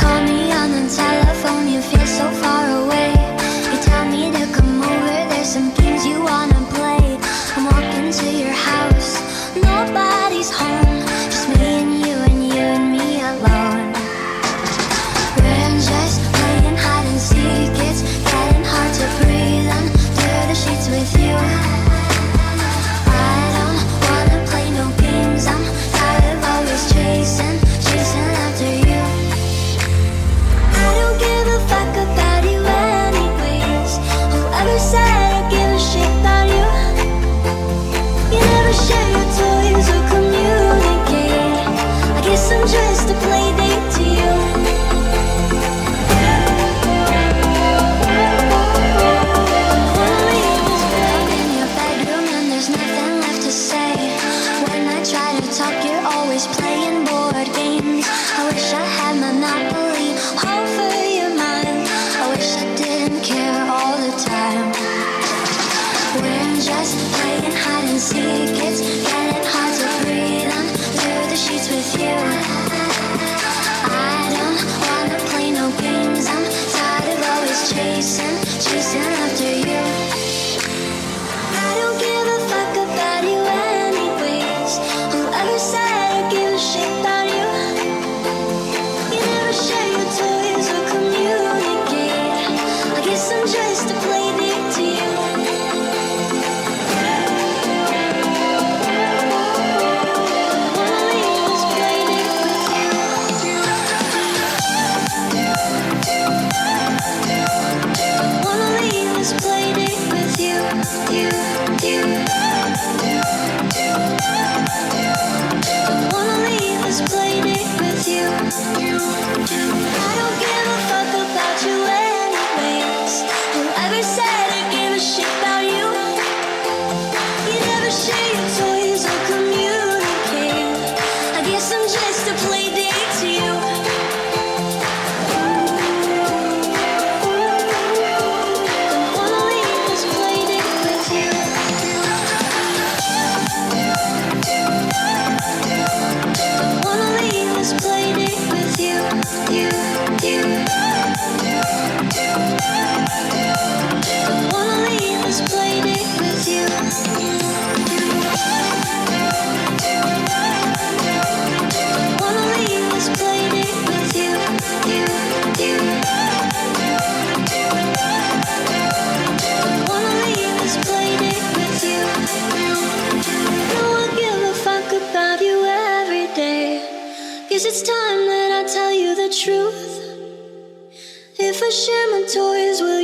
call me on the telephone, you feel so far away. You tell me to come over, there's some games you wanna play. I'm walking to your house, nobody's home, just me and you and you and me alone. We're just playing hide and seek, it's getting hard to breathe under the sheets with you. I don't wanna play no games, I'm tired of always chasing after you. I don't give a fuck about you anyways. Whoever said I give a shit about you? You never share your toys or communicate. I guess I'm just a playdate to you. In your bedroom and there's nothing left to say. When I try to talk, you're always playing board games. I wish I had Monopoly over your mind. I wish I didn't care all the time. We're just playing hide and seek, it's getting hard to breathe under the sheets with you. I don't wanna play no games, I'm tired of always chasing after you. I don't give a fuck about you anyways. Whoever said I give a shit about you? You never share your toys or communicate. I guess I'm just a playdate to you. Wanna leave this playdate with you. Wanna leave this playdate with you, you. Wanna leave this playdate with you. I don't give a fuck about you anyways. Whoever said I give a shit about you? You never share your toys or communicate. I guess I'm just a playdate to you. Wanna leave this playdate with you. Wanna leave this playdate with you, you. Wanna leave this playdate with you. Wanna leave this playdate with you, you. Wanna leave this playdate with you. No, I give a fuck about you every day. Guess it's time that I tell you the truth. If I share my toys with